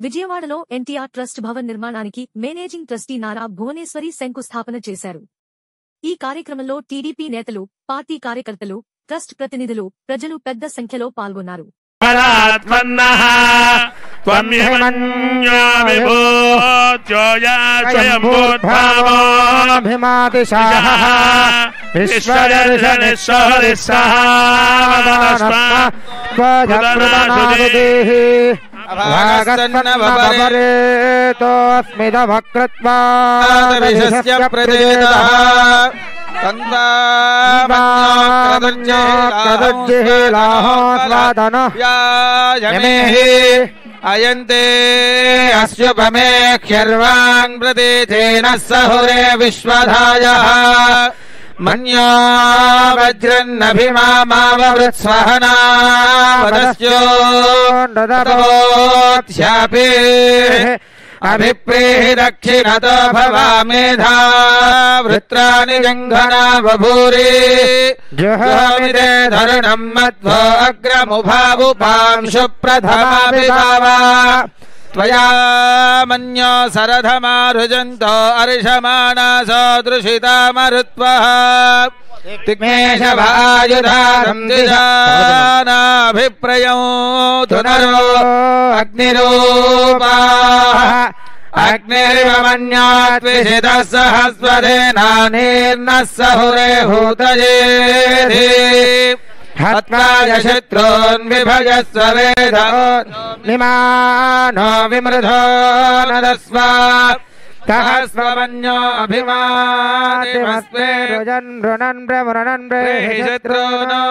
విజయవాడలో ఎన్టీఆర్ ట్రస్ట్ భవన్ నిర్మాణానికి managing trustee Nara Bhuvaneswari శంకుస్థాపన చేశారు. ఈ కార్యక్రమంలో టీడీపీ నేతలు, పార్టీ కార్యకర్తలు, ట్రస్ట్ ప్రతినిధులు, ప్రజలు పెద్ద సంఖ్యలో పాల్గొన్నారు. अयन्ते अस्युपमे ख्यर्वान् प्रतीतेन सहुरे विश्वधायः मन्यो वज्रन्नभिमामाववृत्स्वहना वदस्योऽन्धतमोऽध्यापे अभिप्रेहि दक्षिणतो भवामेधा वृत्राणि जङ्घना बभूरि जुहोमिते धरुणम् मध्वो अग्रमुभावुपांशु प्रथमाभिभावा त्वया मन्यो सरधमारुजन्तो अर्षमाणासो दृशिता मरुत्वः तिग्मेशवायुधारम् दिशानाभिप्रयौ तुनरो अग्निरूपाः अग्निरिव मन्यात्विषितः सहस्वधेनानीर्नः सहुरे हूतयेधि हत्वाय शत्रून् विभजस्व वेदो निमानो विमृधो नदस्व सहस्वमन्यो अभिमादिमस्मे रुजन् रुणन् ब्रमृणन् ब्रेहि शत्रूनो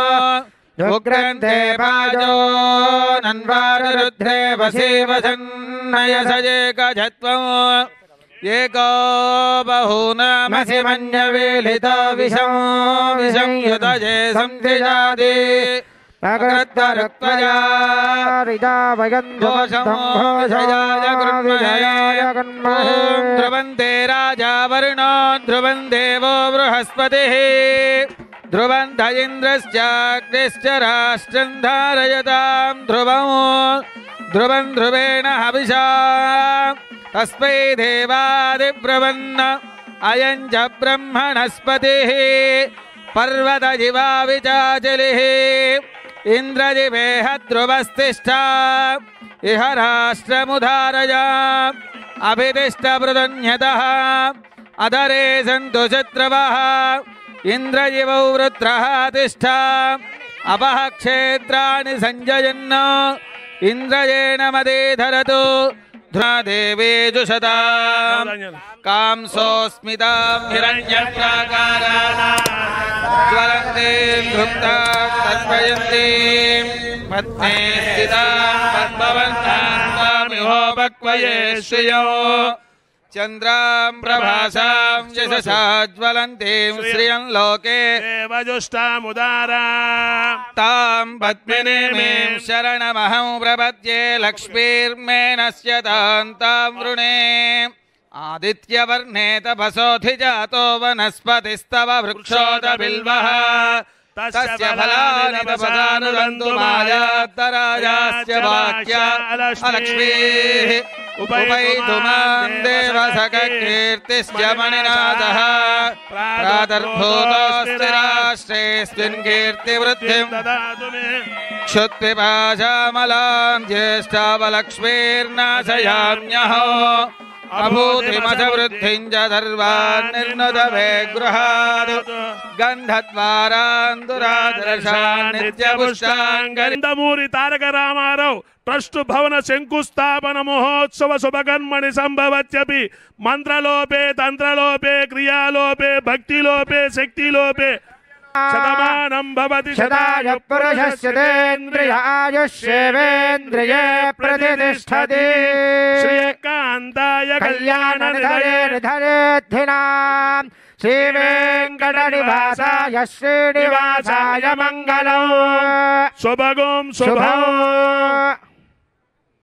उग्रन्ते पाजो नन्वारुरुद्रे वसीवसन्नयसजेकजत्वम् एको बहूनामसि मन्यवेलितो विषंयुतये संधिजाति अकृत्वरुक्त्वया ध्रुवन्ते राजा वरुणो ध्रुवन् देवो बृहस्पतिः ध्रुवन्त इन्द्रश्चाग्निश्च राष्ट्रं धारयतां ध्रुवन् ध्रुवेण हविषा तस्मै देवादिब्रवन्न अयं च ब्रह्मणस्पतिः पर्वतजिवा विचाचलिः इन्द्रजिवेह ध्रुवस्तिष्ठा इह राष्ट्रमुधारय अभितिष्ठपृतन्यतः अधरे सन्तु शत्रवः इन्द्रजिवौ वृत्रः तिष्ठा अपः क्षेत्राणि सञ्जयन् इन्द्रयेण मदे धरतु ध्रुवदेवे जुषताम् कांसोऽस्मितां हिरण्यप्राकारान् ज्वलन्तीं धृप्तां तर्पयन्तीं पद्मे स्थितां पद्मवन्तां त्वामिहोपक्वये श्रियो चन्द्रां प्रभासां यशसा ज्वलन्तीं श्रियं लोके देवजुष्टामुदारा तां पद्मिनीं शरणमहं प्रपद्ये लक्ष्मीर्मेणस्य तां वृणे आदित्यवर्णे तपसोऽधिजातो वनस्पतिस्तव वृक्षोदबिल्वः तस्य फलानि तपसानुदन्तु मायात्तराजास्य वाक्या अलक्ष्मीः उपैतुमां देवसखकीर्तिश्च मणिनाथः प्रातर्भूतोऽस्ति राष्ट्रेऽस्मिन् कीर्तिवृद्धिं ददातु मे क्षुत्पिपाशामलां ज्येष्ठावलक्ष्मीर्नाशयाम्यहो अभूतिमसवृद्धिं च सर्वान् निर्नुदवे गृहात् गन्धद्वारान्दुरादर्शान् नित्यपुष्टान् गन्धमूरि तारक रामाराव ट्रस्ट भवन शंकुस्थापन महोत्सव शुभकर्मणि संभवत्यपि मंत्रलोपे तंत्रलोपे क्रियालोपे भक्तिलोपे शक्तिलोपे शतमानं भवति शताय पुरुषस्य तेन्द्रिय आयुष्येवेन्द्रिये प्रतिष्ठति श्रीकान्ताय कल्याणनिधयेर्धरेद्धिनां श्रीवेङ्कटनिवासाय श्रीनिवासाय मङ्गलम् शुभगं शुभम्।